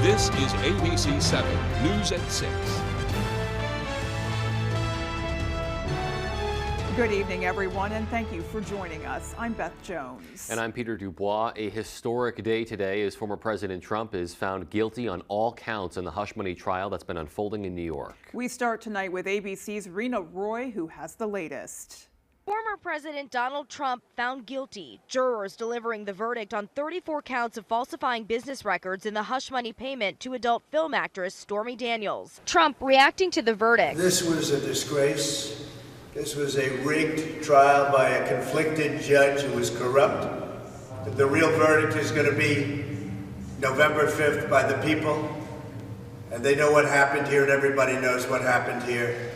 This is ABC 7 News at 6. Good evening, everyone, and thank you for joining us. I'm Beth Jones. And I'm Peter Dubois. A historic day today as former President Trump is found guilty on all counts in the hush money trial that's been unfolding in New York. We start tonight with ABC's Rena Roy, who has the latest. Former President Donald Trump found guilty. Jurors delivering the verdict on 34 counts of falsifying business records in the hush money payment to adult film actress Stormy Daniels. Trump reacting to the verdict. This was a disgrace. This was a rigged trial by a conflicted judge who was corrupt. The real verdict is going to be November 5th by the people. And they know what happened here, and everybody knows what happened here.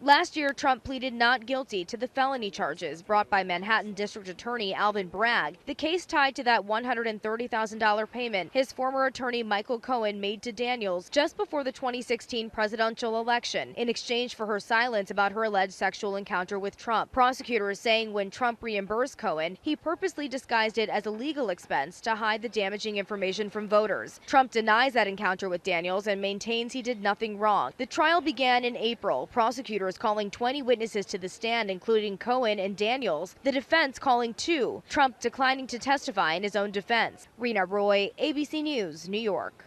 Last year, Trump pleaded not guilty to the felony charges brought by Manhattan District Attorney Alvin Bragg, the case tied to that $130,000 payment his former attorney Michael Cohen made to Daniels just before the 2016 presidential election in exchange for her silence about her alleged sexual encounter with Trump. Prosecutors saying when Trump reimbursed Cohen, he purposely disguised it as a legal expense to hide the damaging information from voters. Trump denies that encounter with Daniels and maintains he did nothing wrong. The trial began in April. Prosecutors calling 20 witnesses to the stand, including Cohen and Daniels. The defense calling 2. Trump declining to testify in his own defense. Rena Roy, ABC News, New York.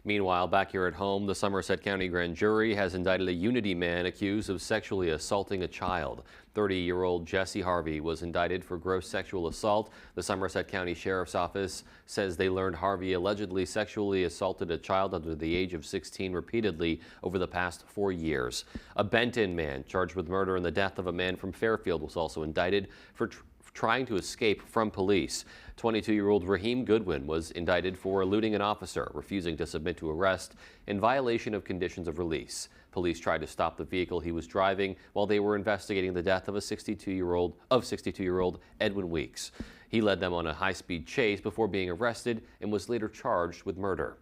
Meanwhile, back here at home, the Somerset County Grand Jury has indicted a Unity man accused of sexually assaulting a child. 30-year-old Jesse Harvey was indicted for gross sexual assault. The Somerset County Sheriff's Office says they learned Harvey allegedly sexually assaulted a child under the age of 16 repeatedly over the past 4 years. A Benton man charged with murder and the death of a man from Fairfield was also indicted for trying to escape from police. 22-year-old Raheem Goodwin was indicted for eluding an officer, refusing to submit to arrest in violation of conditions of release. Police tried to stop the vehicle he was driving while they were investigating the death of 62-year-old Edwin Weeks. He led them on a high-speed chase before being arrested and was later charged with murder.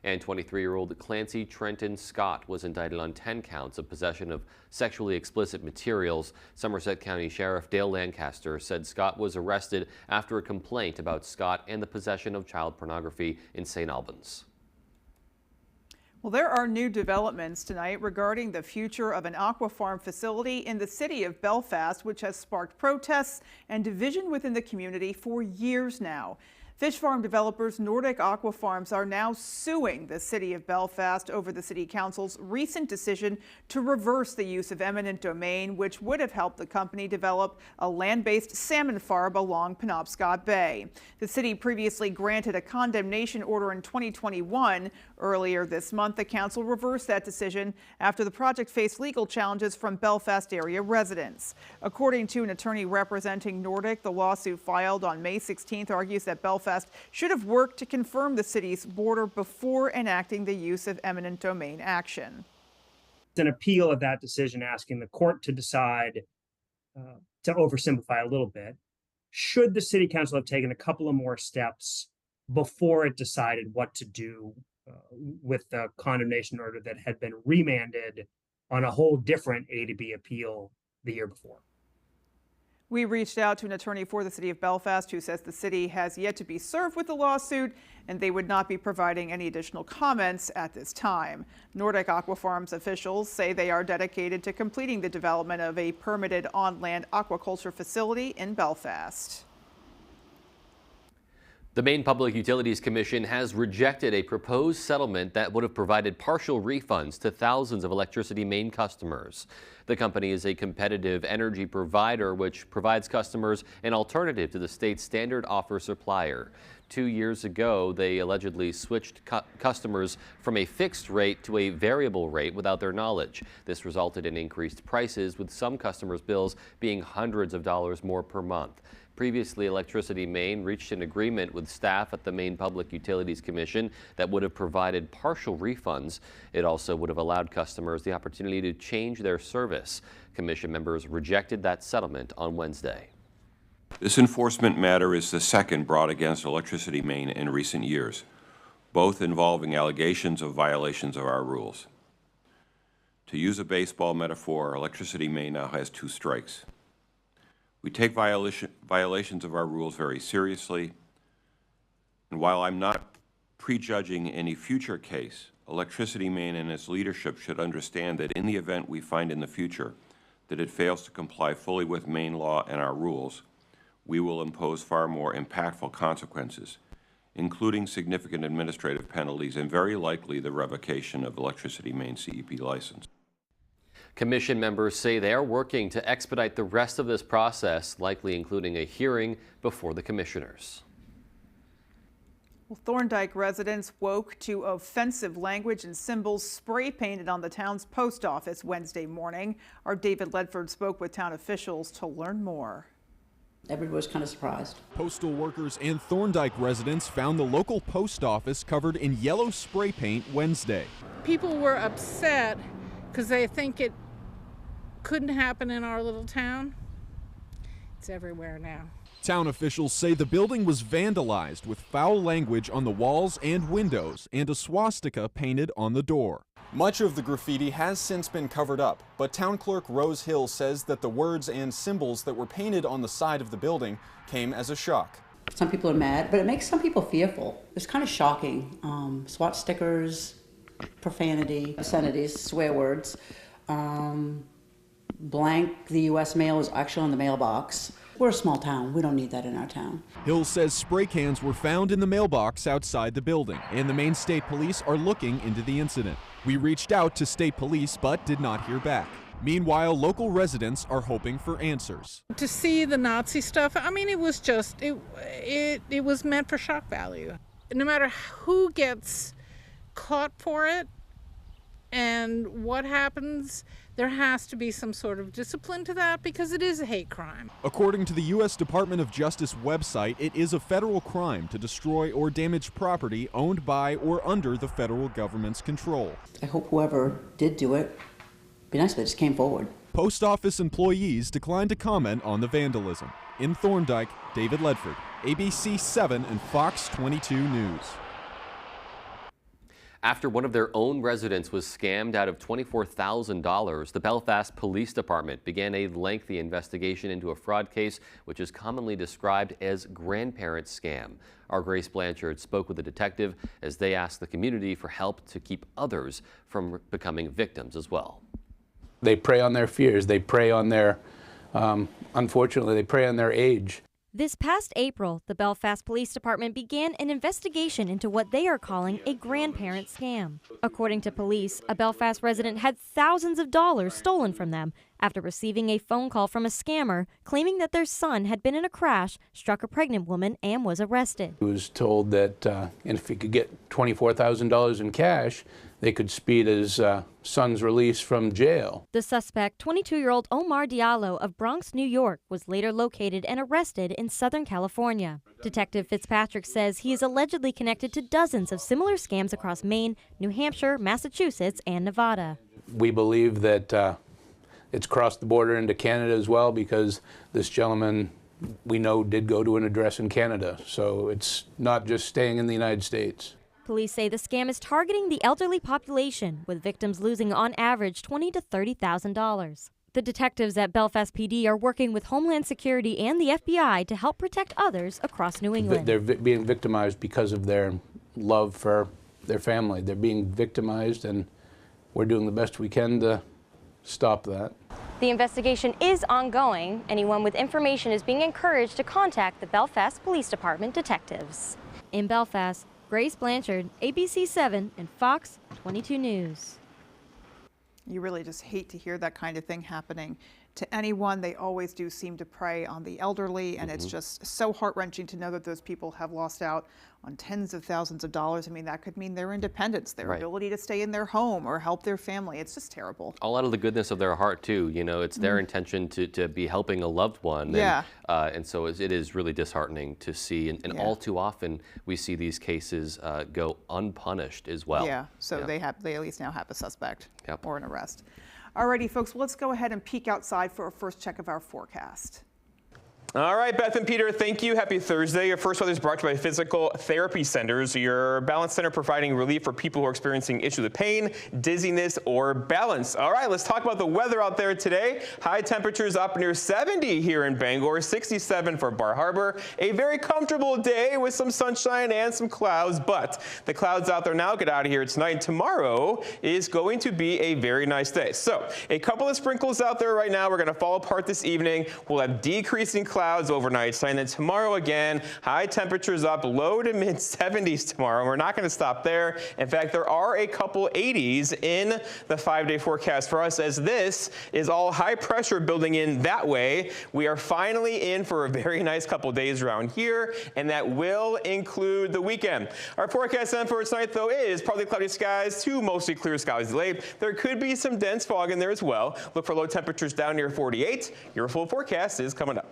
And 23-year-old Clancy Trenton Scott was indicted on 10 counts of possession of sexually explicit materials. Somerset County Sheriff Dale Lancaster said Scott was arrested after a complaint about Scott and the possession of child pornography in St. Albans. Well, there are new developments tonight regarding the future of an aqua farm facility in the city of Belfast, which has sparked protests and division within the community for years now. Fish farm developers Nordic Aqua Farms are now suing the city of Belfast over the city council's recent decision to reverse the use of eminent domain, which would have helped the company develop a land-based salmon farm along Penobscot Bay. The city previously granted a condemnation order in 2021. Earlier this month, the council reversed that decision after the project faced legal challenges from Belfast area residents. According to an attorney representing Nordic, the lawsuit filed on May 16th argues that Belfast should have worked to confirm the city's border before enacting the use of eminent domain action. It's an appeal of that decision asking the court to decide, to oversimplify a little bit, should the city council have taken a couple of more steps before it decided what to do with the condemnation order that had been remanded on a whole different A to B appeal the year before. We reached out to an attorney for the city of Belfast who says the city has yet to be served with the lawsuit and they would not be providing any additional comments at this time. Nordic Aqua Farms officials say they are dedicated to completing the development of a permitted on-land aquaculture facility in Belfast. The Maine Public Utilities Commission has rejected a proposed settlement that would have provided partial refunds to thousands of Electricity Maine customers. The company is a competitive energy provider which provides customers an alternative to the state's standard offer supplier. 2 years ago, they allegedly switched customers from a fixed rate to a variable rate without their knowledge. This resulted in increased prices, with some customers' bills being hundreds of dollars more per month. Previously, Electricity Maine reached an agreement with staff at the Maine Public Utilities Commission that would have provided partial refunds. It also would have allowed customers the opportunity to change their service. Commission members rejected that settlement on Wednesday. This enforcement matter is the second brought against Electricity Maine in recent years, both involving allegations of violations of our rules. To use a baseball metaphor, Electricity Maine now has 2 strikes. We take violations of our rules very seriously, and while I'm not prejudging any future case, Electricity Maine and its leadership should understand that in the event we find in the future that it fails to comply fully with Maine law and our rules, we will impose far more impactful consequences, including significant administrative penalties and very likely the revocation of Electricity Maine CEP license. Commission members say they are working to expedite the rest of this process, likely including a hearing before the commissioners. Well, Thorndike residents woke to offensive language and symbols spray painted on the town's post office Wednesday morning. Our David Ledford spoke with town officials to learn more. Everybody was kind of surprised. Postal workers and Thorndike residents found the local post office covered in yellow spray paint Wednesday. People were upset because they think it couldn't happen in our little town. It's everywhere now. Town officials say the building was vandalized with foul language on the walls and windows and a swastika painted on the door. Much of the graffiti has since been covered up, but Town Clerk Rose Hill says that the words and symbols that were painted on the side of the building came as a shock. Some people are mad, but it makes some people fearful. It's kind of shocking. SWAT stickers, profanity, obscenities, swear words. Blank, the U.S. mail is actually on the mailbox. We're a small town. We don't need that in our town. Hill says spray cans were found in the mailbox outside the building, and the Maine State Police are looking into the incident. We reached out to state police but did not hear back. Meanwhile, local residents are hoping for answers. To see the Nazi stuff, I mean, it was just, it was meant for shock value. No matter who gets caught for it and what happens, there has to be some sort of discipline to that because it is a hate crime. According to the U.S. Department of Justice website, it is a federal crime to destroy or damage property owned by or under the federal government's control. I hope whoever did do it, be nice if they just came forward. Post office employees declined to comment on the vandalism. In Thorndike, David Ledford, ABC 7 and Fox 22 News. After one of their own residents was scammed out of $24,000, the Belfast Police Department began a lengthy investigation into a fraud case which is commonly described as grandparent scam. Our Grace Blanchard spoke with a detective as they asked the community for help to keep others from becoming victims as well. They prey on their fears. They prey on their, unfortunately, they prey on their age. This past April, the Belfast Police Department began an investigation into what they are calling a grandparent scam. According to police, a Belfast resident had thousands of dollars stolen from them after receiving a phone call from a scammer claiming that their son had been in a crash, struck a pregnant woman, and was arrested. He was told that if he could get $24,000 in cash, they could speed his son's release from jail. The suspect, 22-year-old Omar Diallo of Bronx, New York, was later located and arrested in Southern California. Detective Fitzpatrick says he is allegedly connected to dozens of similar scams across Maine, New Hampshire, Massachusetts, and Nevada. We believe that it's crossed the border into Canada as well because this gentleman, we know, did go to an address in Canada. So it's not just staying in the United States. Police say the scam is targeting the elderly population, with victims losing on average $20,000 to $30,000. The detectives at Belfast PD are working with Homeland Security and the FBI to help protect others across New England. They're being victimized because of their love for their family. They're being victimized, and we're doing the best we can to stop that. The investigation is ongoing. Anyone with information is being encouraged to contact the Belfast Police Department detectives. In Belfast, Grace Blanchard, ABC 7 and Fox 22 News. You really just hate to hear that kind of thing happening to anyone. They always do seem to prey on the elderly, and it's just so heart-wrenching to know that those people have lost out on tens of thousands of dollars. I mean, that could mean their independence, their ability to stay in their home or help their family. It's just terrible. All out of the goodness of their heart, too. You know, it's their intention to be helping a loved one. And so it is really disheartening to see. And all too often, we see these cases go unpunished as well. Yeah, so they at least now have a suspect or an arrest. Alrighty, folks, let's go ahead and peek outside for a first check of our forecast. All right, Beth and Peter, thank you. Happy Thursday. Your first weather is brought to you by Physical Therapy Centers, your balance center providing relief for people who are experiencing issues with pain, dizziness, or balance. All right, let's talk about the weather out there today. High temperatures up near 70 here in Bangor, 67 for Bar Harbor. A very comfortable day with some sunshine and some clouds, but the clouds out there now get out of here tonight. Tomorrow is going to be a very nice day. So a couple of sprinkles out there right now. We're going to fall apart this evening. We'll have decreasing clouds overnight, and then tomorrow again, high temperatures up, low to mid 70s tomorrow. We're not going to stop there. In fact, there are a couple 80s in the 5-day forecast for us, as this is all high pressure building in that way. We are finally in for a very nice couple days around here, and that will include the weekend. Our forecast then for tonight, though, is partly cloudy skies to mostly clear skies delayed. There could be some dense fog in there as well. Look for low temperatures down near 48. Your full forecast is coming up.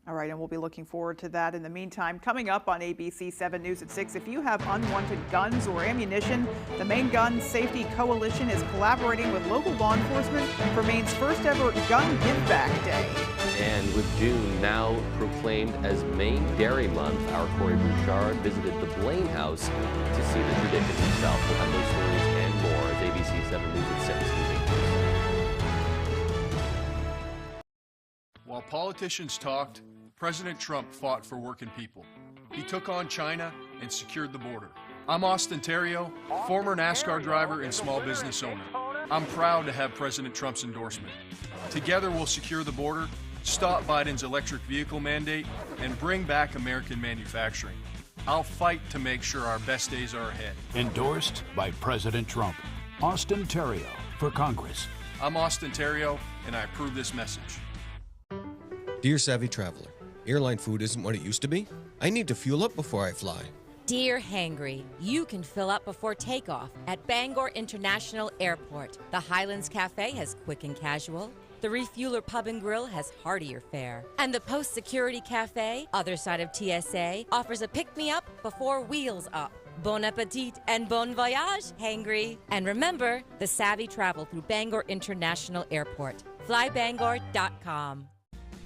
All right, and we'll be looking forward to that. In the meantime, coming up on ABC 7 News at 6, if you have unwanted guns or ammunition, the Maine Gun Safety Coalition is collaborating with local law enforcement for Maine's first ever Gun Give Back Day. And with June now proclaimed as Maine Dairy Month, our Corey Bouchard visited the Blaine House to see the tradition himself. We'll have those stories and more as ABC 7 News at 6 continues. While politicians talked, President Trump fought for working people. He took on China and secured the border. I'm Austin Terrio, former NASCAR driver and small business owner. I'm proud to have President Trump's endorsement. Together we'll secure the border, stop Biden's electric vehicle mandate, and bring back American manufacturing. I'll fight to make sure our best days are ahead. Endorsed by President Trump. Austin Terrio for Congress. I'm Austin Terrio, and I approve this message. Dear Savvy Traveler, airline food isn't what it used to be. I need to fuel up before I fly. Dear Hangry, you can fill up before takeoff at Bangor International Airport. The Highlands Cafe has quick and casual. The Refueler Pub and Grill has heartier fare. And the Post Security Cafe, other side of TSA, offers a pick-me-up before wheels up. Bon appetit and bon voyage, Hangry. And remember, the savvy travel through Bangor International Airport. Flybangor.com.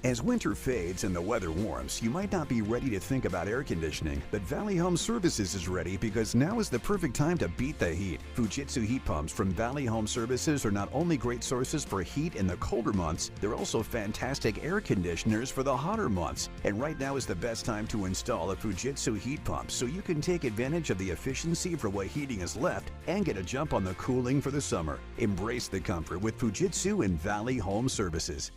As winter fades and the weather warms, you might not be ready to think about air conditioning, but Valley Home Services is ready because now is the perfect time to beat the heat. Fujitsu heat pumps from Valley Home Services are not only great sources for heat in the colder months, they're also fantastic air conditioners for the hotter months. And right now is the best time to install a Fujitsu heat pump so you can take advantage of the efficiency for what heating is left and get a jump on the cooling for the summer. Embrace the comfort with Fujitsu and Valley Home Services.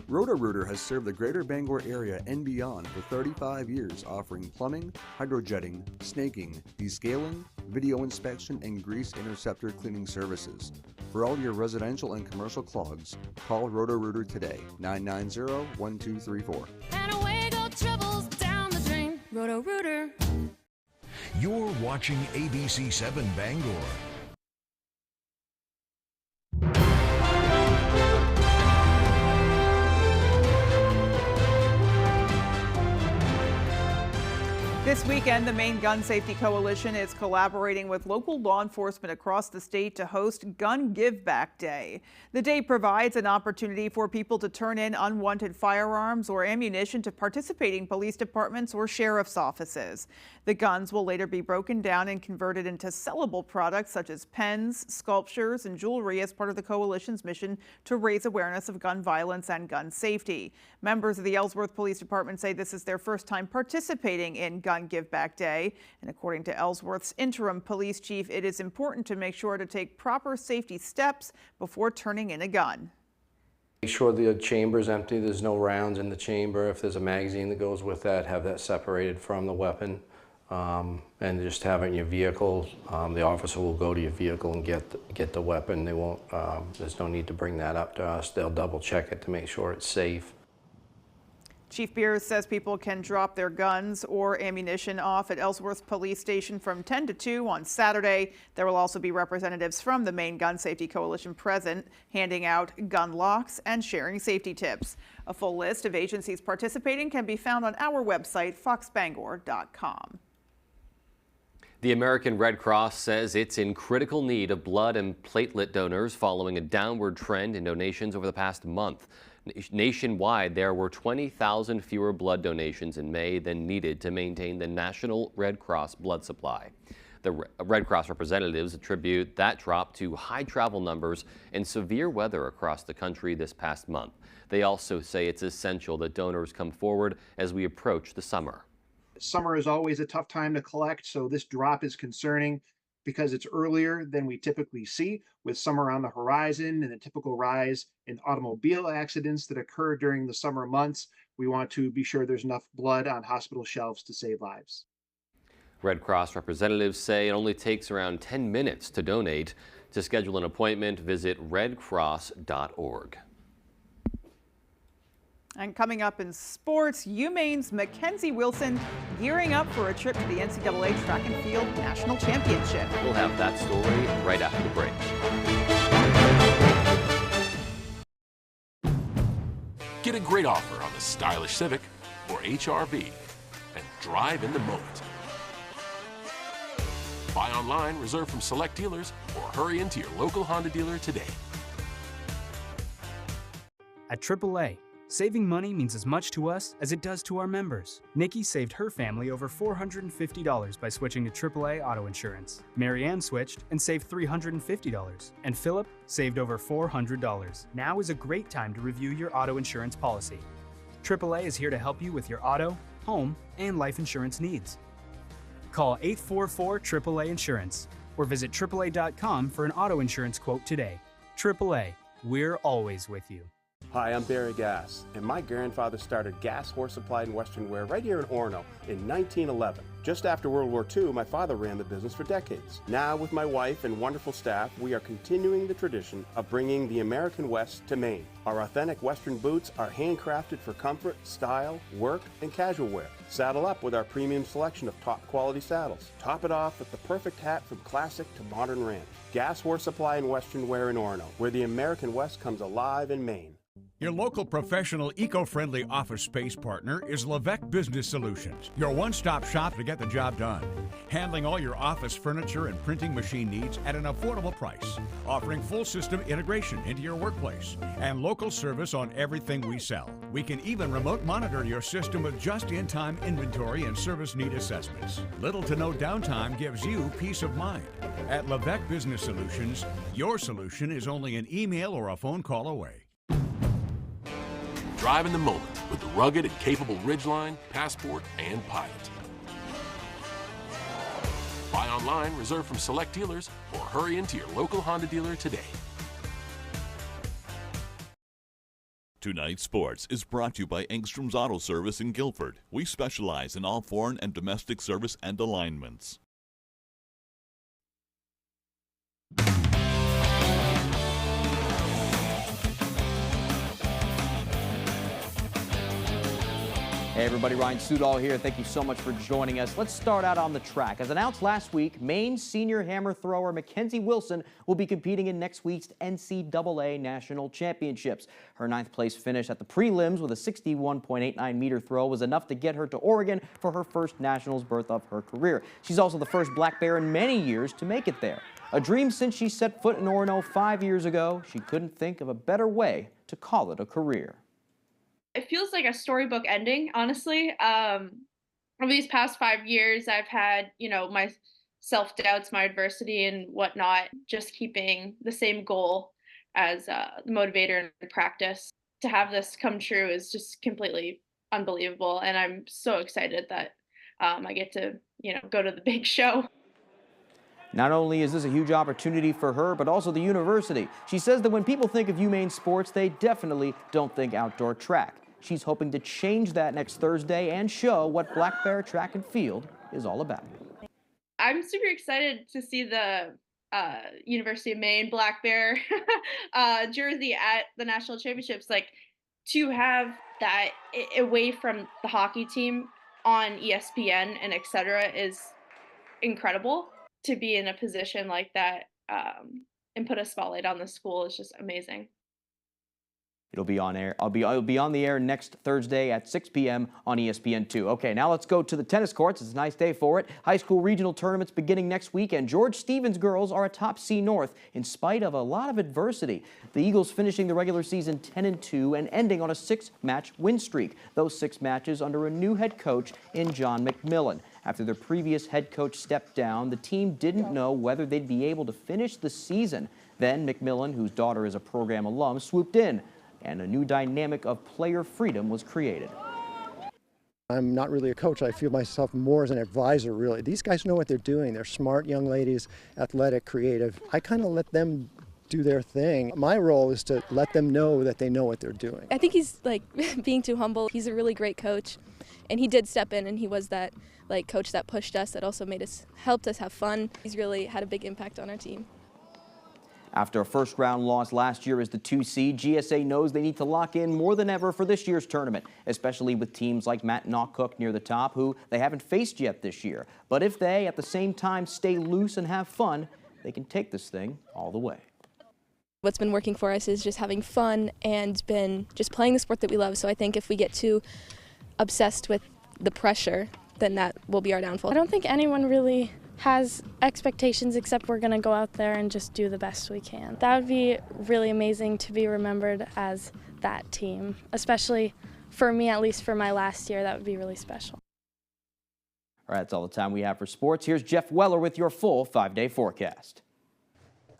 Roto-Rooter has served the greater Bangor area and beyond for 35 years, offering plumbing, hydrojetting, snaking, descaling, video inspection, and grease interceptor cleaning services. For all your residential and commercial clogs, call Roto-Rooter today, 990-1234. And away go troubles down the drain. Roto-Rooter. You're watching ABC 7 Bangor. This weekend, the Maine Gun Safety Coalition is collaborating with local law enforcement across the state to host Gun Give Back Day. The day provides an opportunity for people to turn in unwanted firearms or ammunition to participating police departments or sheriff's offices. The guns will later be broken down and converted into sellable products such as pens, sculptures, and jewelry as part of the coalition's mission to raise awareness of gun violence and gun safety. Members of the Ellsworth Police Department say this is their first time participating in Gun Give Back Day. And according to Ellsworth's interim police chief, it is important to make sure to take proper safety steps before turning in a gun. Make sure the chamber is empty, there's no rounds in the chamber. If there's a magazine that goes with that, have that separated from the weapon. And just have it in your vehicle. The officer will go to your vehicle and get the weapon. They won't, there's no need to bring that up to us. They'll double check it to make sure it's safe. Chief Beers says people can drop their guns or ammunition off at Ellsworth Police Station from 10 to 2 on Saturday. There will also be representatives from the Maine Gun Safety Coalition present, handing out gun locks and sharing safety tips. A full list of agencies participating can be found on our website, foxbangor.com. The American Red Cross says it's in critical need of blood and platelet donors following a downward trend in donations over the past month. Nationwide, there were 20,000 fewer blood donations in May than needed to maintain the National Red Cross blood supply. The Red Cross representatives attribute that drop to high travel numbers and severe weather across the country this past month. They also say it's essential that donors come forward as we approach the summer. Summer is always a tough time to collect, so this drop is concerning because it's earlier than we typically see, with summer on the horizon and a typical rise in automobile accidents that occur during the summer months. We want to be sure there's enough blood on hospital shelves to save lives. Red Cross representatives say it only takes around 10 minutes to donate. To schedule an appointment, visit redcross.org. And coming up in sports, UMaine's Mackenzie Wilson gearing up for a trip to the NCAA Track and Field National Championship. We'll have that story right after the break. Get a great offer on the stylish Civic or HR-V and drive in the moment. Buy online, reserve from select dealers, or hurry into your local Honda dealer today. At AAA, saving money means as much to us as it does to our members. Nikki saved her family over $450 by switching to AAA auto insurance. Marianne switched and saved $350. And Philip saved over $400. Now is a great time to review your auto insurance policy. AAA is here to help you with your auto, home, and life insurance needs. Call 844-AAA Insurance or visit AAA.com for an auto insurance quote today. AAA, we're always with you. Hi, I'm Barry Gass, and my grandfather started Gass Horse Supply and Western Wear right here in Orono in 1911. Just after World War II, my father ran the business for decades. Now, with my wife and wonderful staff, we are continuing the tradition of bringing the American West to Maine. Our authentic Western boots are handcrafted for comfort, style, work, and casual wear. Saddle up with our premium selection of top quality saddles. Top it off with the perfect hat from classic to modern ranch. Gass Horse Supply and Western Wear in Orono, where the American West comes alive in Maine. Your local professional eco-friendly office space partner is WVII Business Solutions, your one-stop shop to get the job done. Handling all your office furniture and printing machine needs at an affordable price. Offering full system integration into your workplace and local service on everything we sell. We can even remote monitor your system with just-in-time inventory and service need assessments. Little to no downtime gives you peace of mind. At WVII Business Solutions, your solution is only an email or a phone call away. Drive in the moment with the rugged and capable Ridgeline, Passport, and Pilot. Buy online, reserve from select dealers, or hurry into your local Honda dealer today. Tonight's Sports is brought to you by Engstrom's Auto Service in Guilford. We specialize in all foreign and domestic service and alignments. Hey everybody, Ryan Sudol here. Thank you so much for joining us. Let's start out on the track. As announced last week, Maine senior hammer thrower Mackenzie Wilson will be competing in next week's NCAA National Championships. Her 9th place finish at the prelims with a 61.89 meter throw was enough to get her to Oregon for her first nationals berth of her career. She's also the first black bear in many years to make it there. A dream since she set foot in Orono 5 years ago. She couldn't think of a better way to call it a career. It feels like a storybook ending, honestly. Over these past 5 years, I've had, my self-doubts, my adversity and whatnot, just keeping the same goal as the motivator in practice. To have this come true is just completely unbelievable. And I'm so excited that I get to, go to the big show. Not only is this a huge opportunity for her, but also the university. She says that when people think of UMaine sports, they definitely don't think outdoor track. She's hoping to change that next Thursday and show what Black Bear Track and Field is all about. I'm super excited to see the University of Maine Black Bear jersey at the national championships. Like, to have that away from the hockey team on ESPN and etc. is incredible. To be in a position like that and put a spotlight on the school is just amazing. It'll be on air. It'll be on the air next Thursday at 6 p.m. on ESPN2. Okay, now let's go to the tennis courts. It's a nice day for it. High school regional tournaments beginning next week, and George Stevens girls are atop C North in spite of a lot of adversity. The Eagles finishing the regular season 10-2 and ending on a 6-match win streak. Those 6 matches under a new head coach in John McMillan. After their previous head coach stepped down, the team didn't know whether they'd be able to finish the season. Then McMillan, whose daughter is a program alum, swooped in, and a new dynamic of player freedom was created. I'm not really a coach. I feel myself more as an advisor, really. These guys know what they're doing. They're smart young ladies, athletic, creative. I kind of let them do their thing. My role is to let them know that they know what they're doing. I think he's being too humble. He's a really great coach, and he did step in, and he was that coach that pushed us, that also helped us have fun. He's really had a big impact on our team. After a first-round loss last year as the 2 seed, GSA knows they need to lock in more than ever for this year's tournament, especially with teams like Matt Knockcook near the top, who they haven't faced yet this year. But if they, at the same time, stay loose and have fun, they can take this thing all the way. What's been working for us is just having fun and been just playing the sport that we love. So I think if we get too obsessed with the pressure, then that will be our downfall. I don't think anyone really has expectations except we're going to go out there and just do the best we can. That would be really amazing to be remembered as that team, especially for me, at least for my last year. That would be really special. All right, that's all the time we have for sports. Here's Jeff Weller with your full 5-day forecast.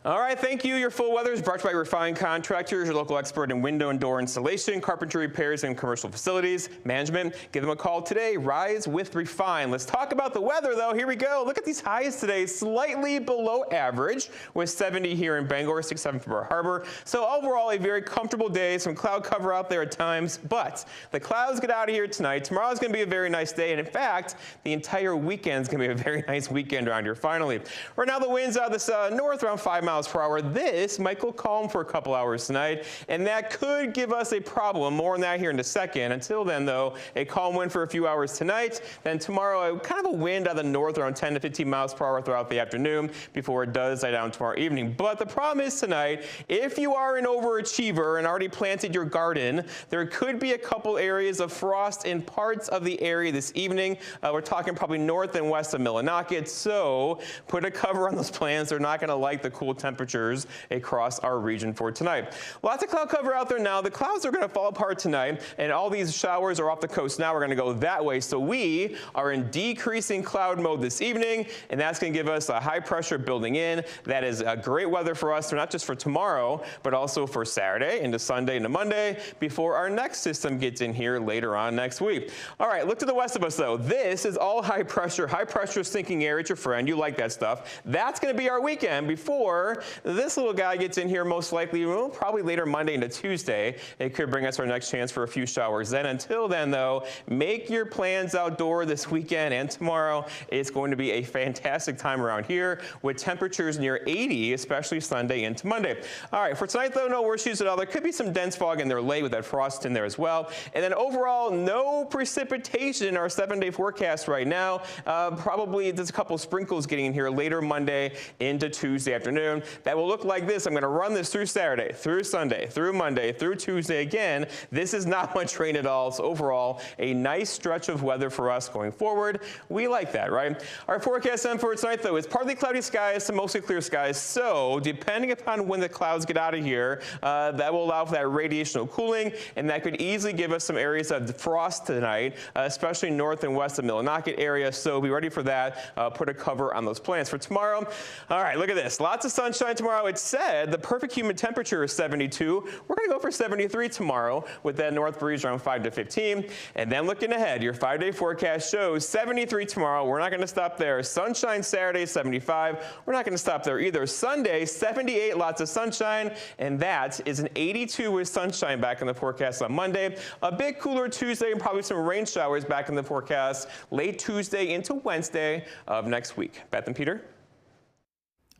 All right, thank you. Your full weather is brought to you by Refined Contractors, your local expert in window and door installation, carpentry repairs, and commercial facilities management. Give them a call today. Rise with Refine. Let's talk about the weather, though. Here we go. Look at these highs today, slightly below average, with 70 here in Bangor, 67 for Bar Harbor. So overall, a very comfortable day. Some cloud cover out there at times, but the clouds get out of here tonight. Tomorrow's going to be a very nice day, and in fact, the entire weekend is going to be a very nice weekend around here. Finally, right now the winds out of the north around 5 miles per hour. This might go calm for a couple hours tonight, and that could give us a problem. More on that here in a second. Until then, though, a calm wind for a few hours tonight. Then tomorrow, kind of a wind out of the north around 10 to 15 miles per hour throughout the afternoon before it does die down tomorrow evening. But the problem is tonight, if you are an overachiever and already planted your garden, there could be a couple areas of frost in parts of the area this evening. We're talking probably north and west of Millinocket, so put a cover on those plants. They're not going to like the cool temperatures across our region for tonight. Lots of cloud cover out there now. The clouds are going to fall apart tonight, and all these showers are off the coast now. We're going to go that way. So we are in decreasing cloud mode this evening, and that's going to give us a high pressure building in. That is great weather for us, not just for tomorrow, but also for Saturday into Sunday into Monday before our next system gets in here later on next week. All right, look to the west of us, though. This is all high pressure sinking air. It's your friend. You like that stuff. That's going to be our weekend before this little guy gets in here most likely, probably later Monday into Tuesday. It could bring us our next chance for a few showers then. Until then, though, make your plans outdoor this weekend and tomorrow. It's going to be a fantastic time around here with temperatures near 80, especially Sunday into Monday. All right, for tonight, though, no worse issues at all. There could be some dense fog in there late with that frost in there as well. And then overall, no precipitation in our 7-day forecast right now. Probably there's a couple sprinkles getting in here later Monday into Tuesday afternoon. That will look like this. I'm going to run this through Saturday, through Sunday, through Monday, through Tuesday again. This is not much rain at all. So overall, a nice stretch of weather for us going forward. We like that, right? Our forecast then for tonight, though, is partly cloudy skies to mostly clear skies. So depending upon when the clouds get out of here, that will allow for that radiational cooling, and that could easily give us some areas of frost tonight, especially north and west of Millinocket area. So be ready for that. Put a cover on those plants for tomorrow. All right, look at this. Lots of sunshine tomorrow. It said the perfect humid temperature is 72. We're going to go for 73 tomorrow with that north breeze around 5 to 15. And then looking ahead, your 5-day forecast shows 73 tomorrow. We're not going to stop there. Sunshine Saturday, 75. We're not going to stop there either. Sunday, 78, lots of sunshine. And that is an 82 with sunshine back in the forecast on Monday. A bit cooler Tuesday and probably some rain showers back in the forecast late Tuesday into Wednesday of next week. Beth and Peter?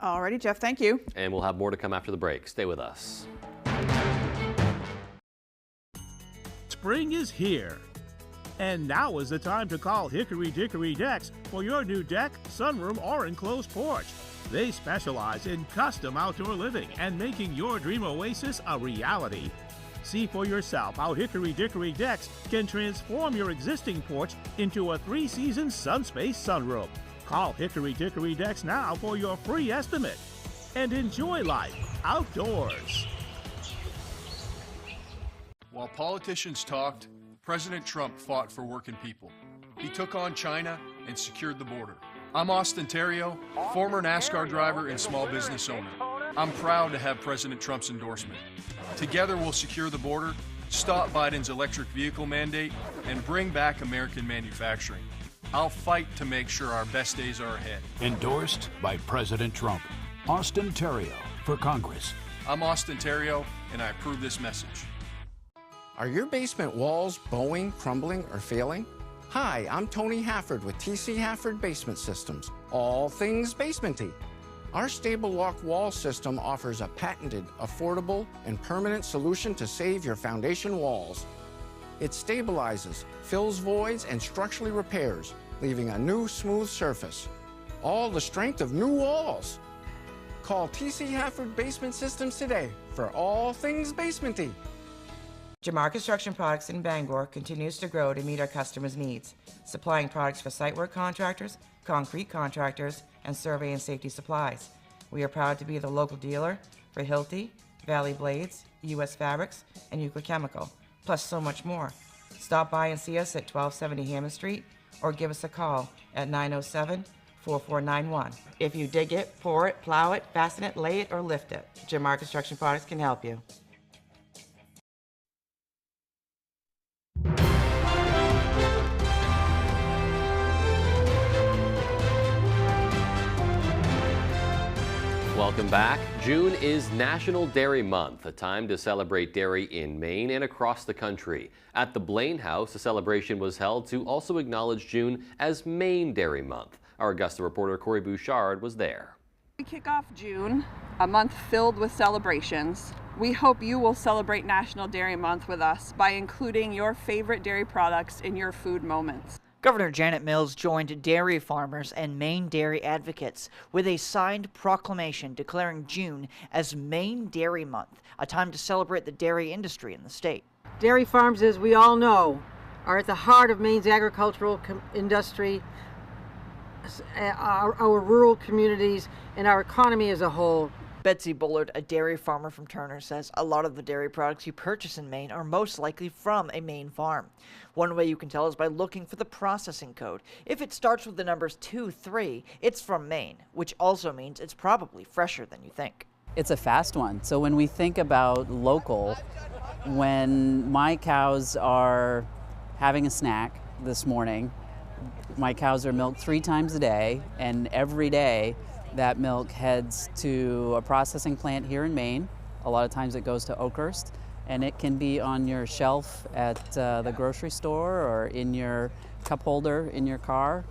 Alrighty, Jeff, thank you. And we'll have more to come after the break. Stay with us. Spring is here. And now is the time to call Hickory Dickory Decks for your new deck, sunroom, or enclosed porch. They specialize in custom outdoor living and making your dream oasis a reality. See for yourself how Hickory Dickory Decks can transform your existing porch into a 3-season Sunspace sunroom. Call Hickory Dickory Decks now for your free estimate. And enjoy life outdoors. While politicians talked, President Trump fought for working people. He took on China and secured the border. I'm Austin Terrio, former NASCAR driver and small business owner. I'm proud to have President Trump's endorsement. Together we'll secure the border, stop Biden's electric vehicle mandate, and bring back American manufacturing. I'll fight to make sure our best days are ahead. Endorsed by President Trump. Austin Terrio for Congress. I'm Austin Terrio, and I approve this message. Are your basement walls bowing, crumbling, or failing? Hi, I'm Tony Hafford with TC Hafford Basement Systems. All things basementy. Our Stable Lock wall system offers a patented, affordable, and permanent solution to save your foundation walls. It stabilizes, fills voids, and structurally repairs, leaving a new smooth surface. All the strength of new walls. Call TC Hafford Basement Systems today for all things basementy. Jamar Construction Products in Bangor continues to grow to meet our customers' needs, supplying products for site work contractors, concrete contractors, and survey and safety supplies. We are proud to be the local dealer for Hilti, Valley Blades, U.S. Fabrics, and Euclid Chemical, plus so much more. Stop by and see us at 1270 Hammond Street or give us a call at 907-4491. If you dig it, pour it, plow it, fasten it, lay it, or lift it, Jamar Construction Products can help you. Welcome back. June is National Dairy Month, a time to celebrate dairy in Maine and across the country. At the Blaine House, a celebration was held to also acknowledge June as Maine Dairy Month. Our Augusta reporter Corey Bouchard was there. We kick off June, a month filled with celebrations. We hope you will celebrate National Dairy Month with us by including your favorite dairy products in your food moments. Governor Janet Mills joined dairy farmers and Maine dairy advocates with a signed proclamation declaring June as Maine Dairy Month, a time to celebrate the dairy industry in the state. Dairy farms, as we all know, are at the heart of Maine's agricultural industry, our rural communities, and our economy as a whole. Betsy Bullard, a dairy farmer from Turner, says a lot of the dairy products you purchase in Maine are most likely from a Maine farm. One way you can tell is by looking for the processing code. If it starts with the numbers 2, 3, it's from Maine, which also means it's probably fresher than you think. It's a fast one. So when we think about local, when my cows are having a snack this morning, my cows are milked 3 times a day, and every day that milk heads to a processing plant here in Maine. A lot of times it goes to Oakhurst, and it can be on your shelf at the grocery store or in your cup holder in your car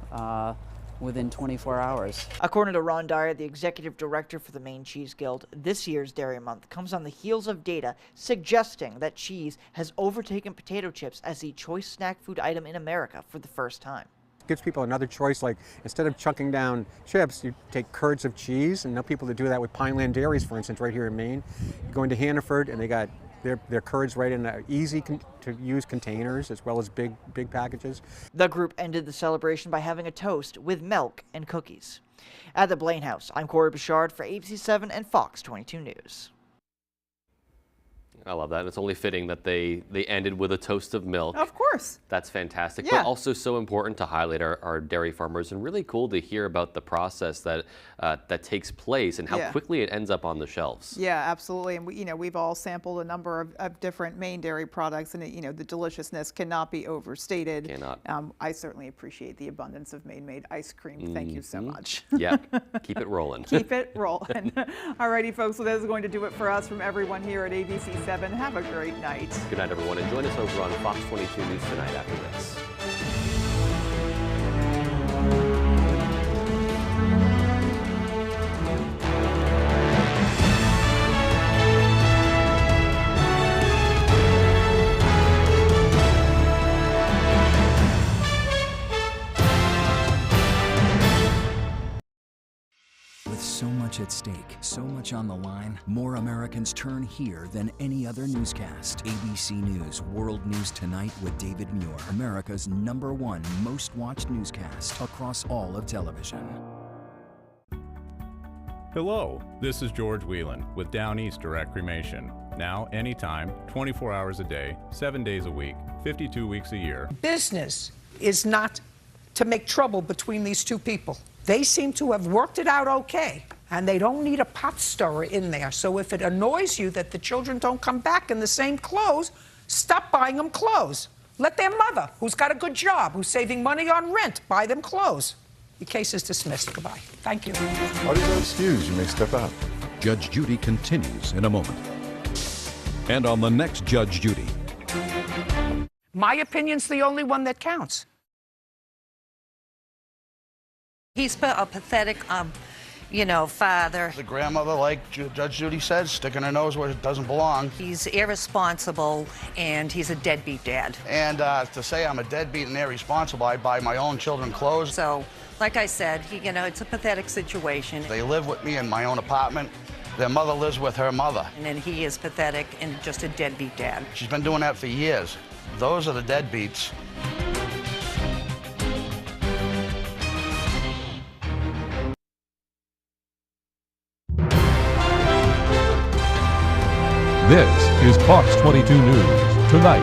within 24 hours. According to Ron Dyer, the executive director for the Maine Cheese Guild, this year's Dairy Month comes on the heels of data suggesting that cheese has overtaken potato chips as the choice snack food item in America for the first time. Gives people another choice, like instead of chunking down chips, you take curds of cheese, and know people that do that with Pineland Dairies, for instance, right here in Maine. You go into Hannaford, and they got their curds right in easy to use containers as well as big packages. The group ended the celebration by having a toast with milk and cookies. At the Blaine House, I'm Corey Bouchard for ABC7 and Fox 22 News. I love that. It's only fitting that they ended with a toast of milk. Of course. That's fantastic, Yeah. but also so important to highlight our dairy farmers, and really cool to hear about the process that takes place and how Yeah. quickly it ends up on the shelves. Yeah, absolutely. And we've all sampled a number of different Maine dairy products, and the deliciousness cannot be overstated. Cannot. I certainly appreciate the abundance of Maine-made ice cream. Thank you so much. Yeah, keep it rolling. Keep it rolling. All righty, folks. Well, that is going to do it for us from everyone here at ABC7. Have a great night. Good night, everyone, and join us over on Fox 22 News tonight after this. With so much at stake, so much on the line, more Americans turn here than any other newscast. ABC News World News Tonight with David Muir, America's #1 most watched newscast across all of television. Hello, this is George Whelan with Down East Direct Cremation. Now, anytime, 24 hours a day, 7 days a week, 52 weeks a year. Business is not to make trouble between these two people. They seem to have worked it out okay, and they don't need a pot stirrer in there. So if it annoys you that the children don't come back in the same clothes, stop buying them clothes. Let their mother, who's got a good job, who's saving money on rent, buy them clothes. The case is dismissed. Goodbye. Thank you. Audio excused. You may step out. Judge Judy continues in a moment. And on the next Judge Judy. My opinion's the only one that counts. He's a pathetic, father. The grandmother, like Judge Judy said, sticking her nose where it doesn't belong. He's irresponsible, and he's a deadbeat dad. And to say I'm a deadbeat and irresponsible, I buy my own children clothes. So, like I said, it's a pathetic situation. They live with me in my own apartment. Their mother lives with her mother. And then he is pathetic and just a deadbeat dad. She's been doing that for years. Those are the deadbeats. This is Fox 22 News Tonight.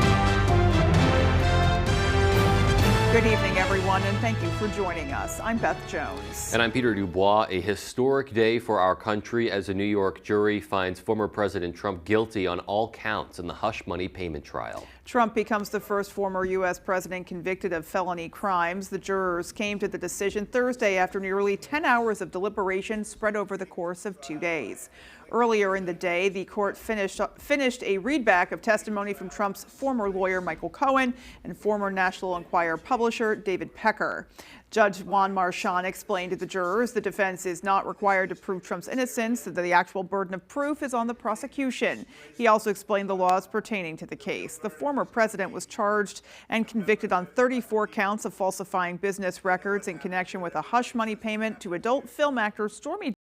Good evening, everyone, and thank you for joining us. I'm Beth Jones. And I'm Peter Dubois. A historic day for our country as a New York jury finds former President Trump guilty on all counts in the hush money payment trial. Trump becomes the first former U.S. president convicted of felony crimes. The jurors came to the decision Thursday after nearly 10 hours of deliberation spread over the course of 2 days. Earlier in the day, the court finished a readback of testimony from Trump's former lawyer, Michael Cohen, and former National Enquirer publisher, David Pecker. Judge Juan Marchand explained to the jurors the defense is not required to prove Trump's innocence, that the actual burden of proof is on the prosecution. He also explained the laws pertaining to the case. The former president was charged and convicted on 34 counts of falsifying business records in connection with a hush money payment to adult film actor Stormy